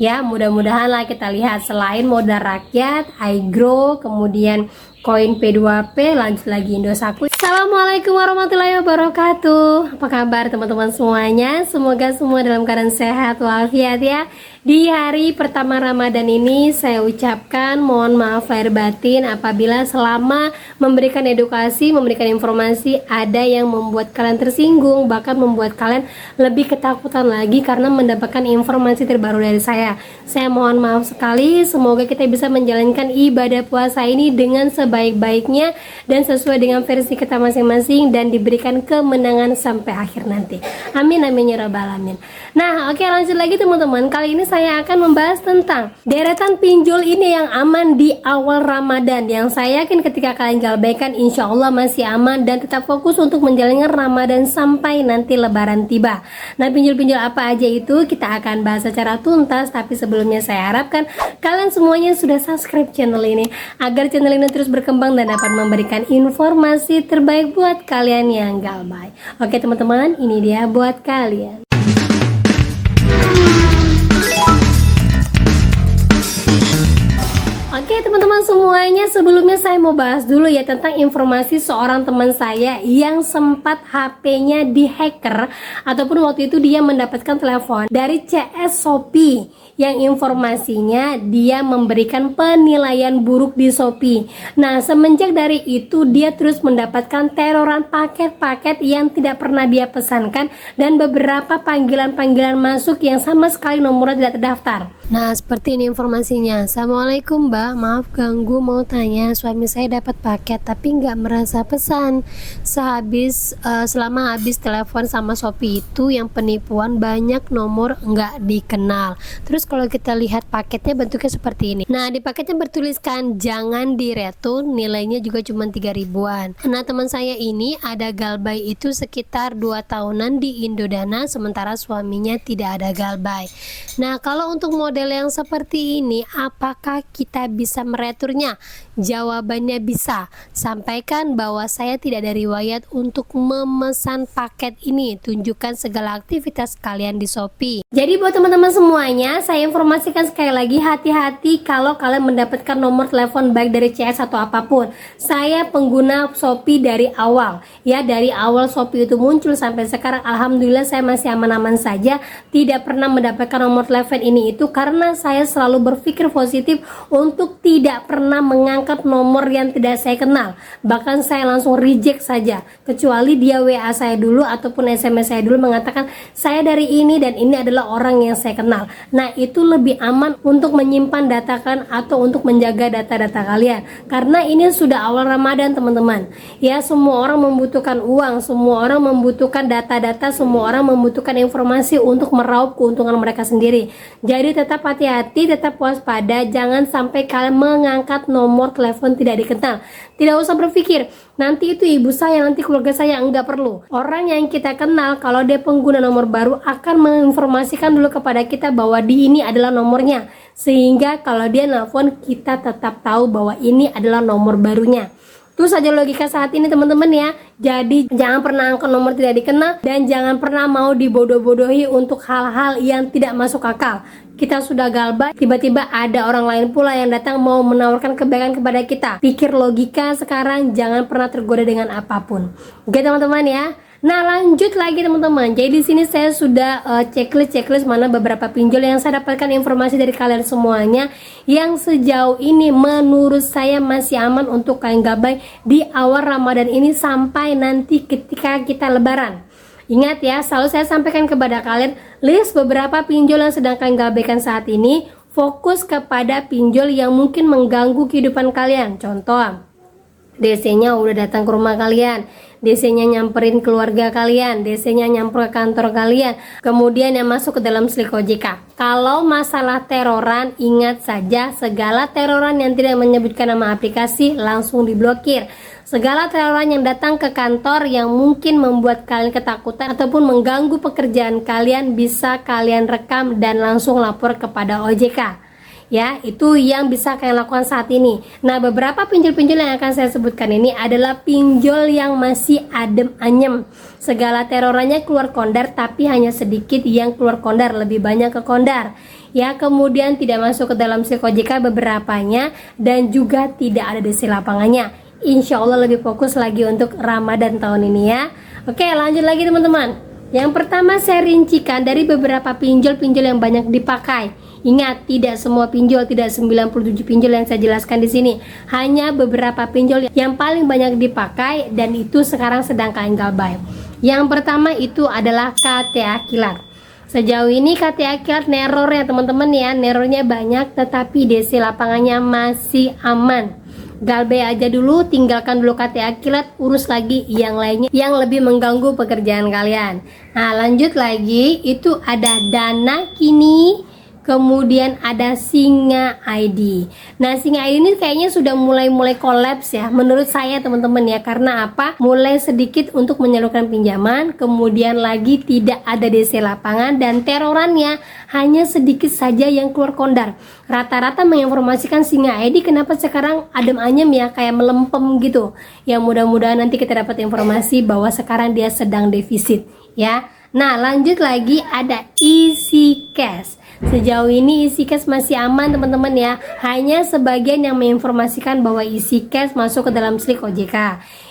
Ya, mudah-mudahan lah kita lihat selain modal rakyat, iGrow, kemudian koin P2P, lanjut lagi Indosat. Assalamualaikum warahmatullahi wabarakatuh. Apa kabar teman-teman semuanya? Semoga semua dalam keadaan sehat walafiat ya. Di hari pertama Ramadan ini saya ucapkan mohon maaf lahir batin apabila selama memberikan edukasi, memberikan informasi ada yang membuat kalian tersinggung, bahkan membuat kalian lebih ketakutan lagi karena mendapatkan informasi terbaru dari saya. Saya mohon maaf sekali, semoga kita bisa menjalankan ibadah puasa ini dengan sebaik-baiknya dan sesuai dengan versi kita masing-masing dan diberikan kemenangan sampai akhir nanti. Amin amin ya rabbal alamin. Nah, oke, lanjut lagi teman-teman. Kali ini saya akan membahas tentang deretan pinjol ini yang aman di awal Ramadan, yang saya yakin ketika kalian galbaikan insya Allah masih aman dan tetap fokus untuk menjalankan Ramadan sampai nanti Lebaran tiba. Nah, pinjol-pinjol apa aja itu kita akan bahas secara tuntas, tapi sebelumnya saya harapkan kalian semuanya sudah subscribe channel ini agar channel ini terus berkembang dan dapat memberikan informasi terbaik buat kalian yang galbay. Oke teman-teman, ini dia buat kalian. Oke teman-teman semuanya, sebelumnya saya mau bahas dulu ya tentang informasi seorang teman saya yang sempat HP-nya dihacker, ataupun waktu itu dia mendapatkan telepon dari CS Shopee yang informasinya dia memberikan penilaian buruk di Shopee. Nah, semenjak dari itu dia terus mendapatkan teroran paket-paket yang tidak pernah dia pesankan dan beberapa panggilan-panggilan masuk yang sama sekali nomornya tidak terdaftar. Nah, seperti ini informasinya. Assalamualaikum Mbak, maaf ganggu, mau tanya suami saya dapat paket tapi nggak merasa pesan. Selama habis telepon sama Shopee itu yang penipuan banyak nomor nggak dikenal. Terus kalau kita lihat paketnya bentuknya seperti ini. Nah, di paketnya bertuliskan jangan diretun, nilainya juga cuma 3 ribuan. Nah, teman saya ini ada galbay itu sekitar 2 tahunan di Indodana, sementara suaminya tidak ada galbay. Nah, kalau untuk model yang seperti ini, apakah kita bisa mereturnya? Jawabannya bisa. Sampaikan bahwa saya tidak ada riwayat untuk memesan paket ini. Tunjukkan segala aktivitas kalian di Shopee. Jadi buat teman-teman semuanya, saya informasikan sekali lagi, hati-hati kalau kalian mendapatkan nomor telepon baik dari CS atau apapun. Saya pengguna Shopee dari awal. Ya, dari awal Shopee itu muncul sampai sekarang, alhamdulillah saya masih aman-aman saja. Tidak pernah mendapatkan nomor telepon ini itu karena saya selalu berpikir positif untuk tidak pernah mengangkat nomor yang tidak saya kenal. Bahkan saya langsung reject saja, kecuali dia WA saya dulu ataupun SMS saya dulu mengatakan saya dari ini dan ini adalah orang yang saya kenal. Nah, itu lebih aman untuk menyimpan data kan atau untuk menjaga data-data kalian, karena ini sudah awal Ramadan teman-teman. Ya, semua orang membutuhkan uang, semua orang membutuhkan data-data, semua orang membutuhkan informasi untuk meraup keuntungan mereka sendiri. Jadi tetap hati-hati, tetap waspada, jangan sampai kalian mengangkat nomor telepon tidak dikenal. Tidak usah berpikir nanti itu ibu saya, nanti keluarga saya, enggak perlu. Orang yang kita kenal kalau dia pengguna nomor baru akan menginformasikan dulu kepada kita bahwa di ini adalah nomornya, sehingga kalau dia nelpon kita tetap tahu bahwa ini adalah nomor barunya. Itu saja logika saat ini teman-teman ya. Jadi jangan pernah angkat nomor tidak dikenal dan jangan pernah mau dibodoh-bodohi untuk hal-hal yang tidak masuk akal. Kita sudah galbay, tiba-tiba ada orang lain pula yang datang mau menawarkan kebaikan kepada kita. Pikir logika sekarang, jangan pernah tergoda dengan apapun. Oke teman-teman ya. Nah, lanjut lagi teman-teman. Jadi di sini saya sudah checklist mana beberapa pinjol yang saya dapatkan informasi dari kalian semuanya yang sejauh ini menurut saya masih aman untuk kalian galbay di awal Ramadan ini sampai nanti ketika kita lebaran. Ingat ya, selalu saya sampaikan kepada kalian list beberapa pinjol yang sedang kalian galbaikan saat ini. Fokus kepada pinjol yang mungkin mengganggu kehidupan kalian. Contoh, DC-nya udah datang ke rumah kalian, DC-nya nyamperin keluarga kalian, DC-nya nyamper ke kantor kalian, kemudian yang masuk ke dalam slik OJK. Kalau masalah teroran, ingat saja segala teroran yang tidak menyebutkan nama aplikasi langsung diblokir. Segala teroran yang datang ke kantor yang mungkin membuat kalian ketakutan ataupun mengganggu pekerjaan kalian bisa kalian rekam dan langsung lapor kepada OJK. Ya, itu yang bisa kalian lakukan saat ini. Nah, beberapa pinjol-pinjol yang akan saya sebutkan ini adalah pinjol yang masih adem anyem. Segala terorannya keluar kondar, tapi hanya sedikit yang keluar kondar, lebih banyak ke kondar. ya, kemudian tidak masuk ke dalam SLIK OJK beberapanya, dan juga tidak ada DC lapangannya. Insya Allah lebih fokus lagi untuk Ramadan tahun ini ya. Oke, lanjut lagi teman-teman. Yang pertama saya rincikan dari beberapa pinjol-pinjol yang banyak dipakai. Ingat, tidak semua pinjol, tidak 97 pinjol yang saya jelaskan di sini. Hanya beberapa pinjol yang paling banyak dipakai dan itu sekarang sedang kain galbay. Yang pertama itu adalah KTA Kilat. Sejauh ini KTA Kilat nerornya teman-teman ya, nerornya banyak tetapi DC lapangannya masih aman. Galbay aja dulu, tinggalkan dulu KTA Kilat, urus lagi yang lainnya yang lebih mengganggu pekerjaan kalian. Nah, lanjut lagi, itu ada Dana Kini, kemudian ada Singa ID. Nah, Singa ID ini kayaknya sudah mulai kolaps ya, menurut saya teman-teman ya. Karena apa? Mulai sedikit untuk menyalurkan pinjaman, kemudian lagi tidak ada DC lapangan, dan terorannya hanya sedikit saja yang keluar kondar. Rata-rata menginformasikan Singa ID kenapa sekarang adem ayem ya, kayak melempem gitu. Ya, mudah-mudahan nanti kita dapat informasi bahwa sekarang dia sedang defisit ya. Nah, lanjut lagi ada Easy Cash. Sejauh ini Easy Cash masih aman teman-teman ya. Hanya sebagian yang menginformasikan bahwa Easy Cash masuk ke dalam SLIK OJK.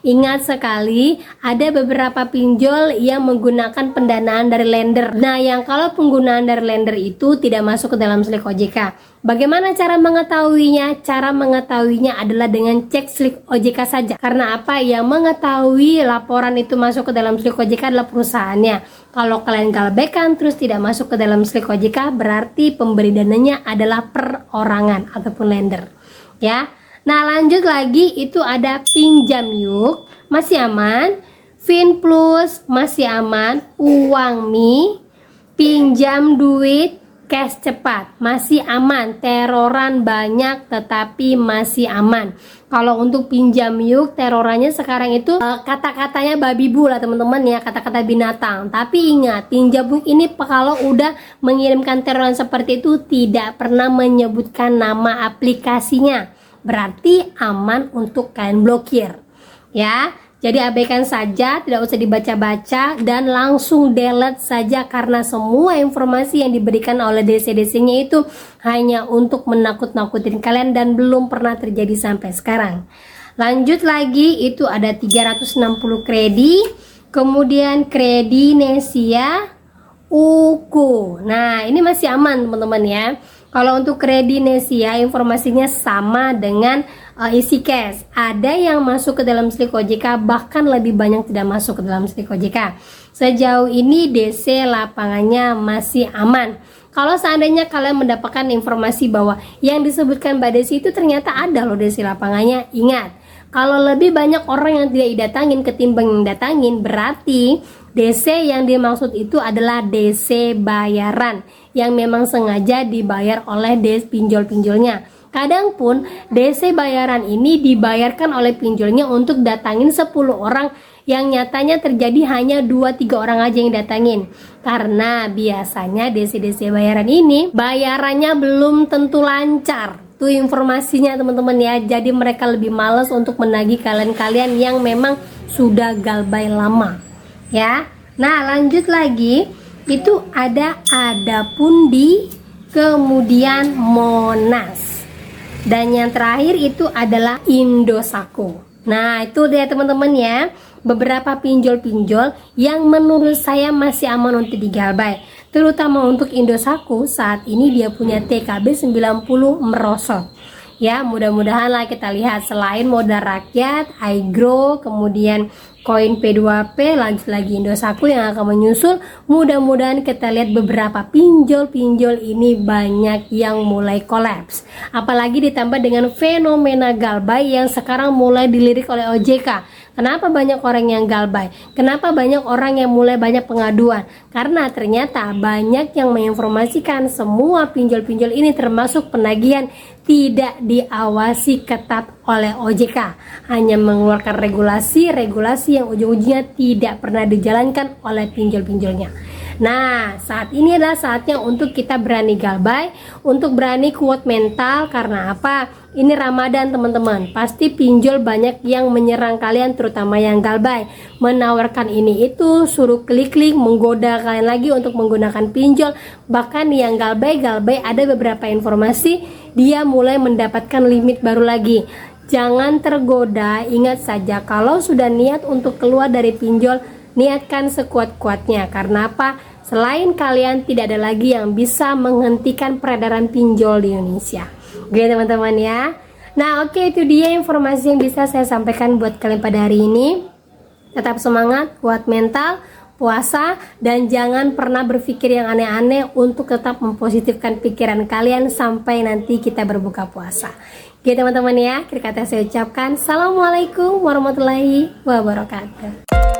Ingat sekali, ada beberapa pinjol yang menggunakan pendanaan dari lender. Nah, yang kalau penggunaan dari lender itu tidak masuk ke dalam SLIK OJK. Bagaimana cara mengetahuinya? Cara mengetahuinya adalah dengan cek SLIK OJK saja. Karena apa? Yang mengetahui laporan itu masuk ke dalam SLIK OJK adalah perusahaannya. Kalau kalian galbaikan terus tidak masuk ke dalam SLIK OJK, berarti pemberi dananya adalah perorangan ataupun lender ya. Nah, lanjut lagi itu ada Pinjam Yuk, masih aman. Finplus masih aman. Uang Mi, pinjam duit, cash cepat masih aman. Teroran banyak tetapi masih aman. Kalau untuk Pinjam Yuk, terorannya sekarang itu kata-katanya babi bu lah teman-teman ya, kata-kata binatang. Tapi ingat, Pinjam Yuk ini kalau udah mengirimkan teroran seperti itu tidak pernah menyebutkan nama aplikasinya, berarti aman untuk kalian blokir ya. Jadi abaikan saja, tidak usah dibaca-baca dan langsung delete saja, karena semua informasi yang diberikan oleh DC-DC-nya itu hanya untuk menakut-nakutin kalian dan belum pernah terjadi sampai sekarang. Lanjut lagi, itu ada 360 kredi, kemudian Kredinesia, Uku. Nah, ini masih aman teman-teman ya. Kalau untuk Kredinesia informasinya sama dengan Easy Cash. Ada yang masuk ke dalam SLIK OJK, bahkan lebih banyak tidak masuk ke dalam SLIK OJK. Sejauh ini DC lapangannya masih aman. Kalau seandainya kalian mendapatkan informasi bahwa yang disebutkan Mbak Desi itu ternyata ada loh DC lapangannya, ingat, kalau lebih banyak orang yang tidak didatangin ketimbang yang datangin, berarti DC yang dimaksud itu adalah DC bayaran yang memang sengaja dibayar oleh pinjol-pinjolnya. Kadang pun DC bayaran ini dibayarkan oleh pinjolnya untuk datangin 10 orang, yang nyatanya terjadi hanya 2-3 orang aja yang datangin. Karena biasanya DC bayaran ini bayarannya belum tentu lancar. Tuh informasinya teman-teman ya. Jadi mereka lebih males untuk menagih kalian-kalian yang memang sudah galbay lama ya. Nah, lanjut lagi, itu ada Pundi, kemudian Monas, dan yang terakhir itu adalah Indosako. Nah, itu dia teman-teman ya, beberapa pinjol-pinjol yang menurut saya masih aman untuk digalbay. Terutama untuk Indosako, saat ini dia punya TKB 90 merosot. Ya, mudah-mudahan lah kita lihat selain modal rakyat, iGrow, kemudian koin P2P, lanjut lagi Indosako yang akan menyusul. Mudah-mudahan kita lihat beberapa pinjol-pinjol ini banyak yang mulai kolaps. Apalagi ditambah dengan fenomena galbay yang sekarang mulai dilirik oleh OJK. Kenapa banyak orang yang galbay? Kenapa banyak orang yang mulai banyak pengaduan? Karena ternyata banyak yang menginformasikan semua pinjol-pinjol ini termasuk penagihan tidak diawasi ketat oleh OJK. Hanya mengeluarkan regulasi yang ujung-ujungnya tidak pernah dijalankan oleh pinjol-pinjolnya. Nah, saat ini adalah saatnya untuk kita berani galbay, untuk berani kuat mental. Karena apa? Ini Ramadan teman-teman, pasti pinjol banyak yang menyerang kalian, terutama yang galbay, menawarkan ini itu, suruh klik-klik, menggoda kalian lagi untuk menggunakan pinjol. Bahkan yang galbay ada beberapa informasi dia mulai mendapatkan limit baru lagi. Jangan tergoda, ingat saja kalau sudah niat untuk keluar dari pinjol, niatkan sekuat-kuatnya. Karena apa? Selain kalian, tidak ada lagi yang bisa menghentikan peredaran pinjol di Indonesia. Oke teman-teman ya. Nah oke, itu dia informasi yang bisa saya sampaikan buat kalian pada hari ini. Tetap semangat, kuat mental, puasa, dan jangan pernah berpikir yang aneh-aneh untuk tetap mempositifkan pikiran kalian sampai nanti kita berbuka puasa. Oke teman-teman ya, akhir kata saya ucapkan Assalamualaikum warahmatullahi wabarakatuh.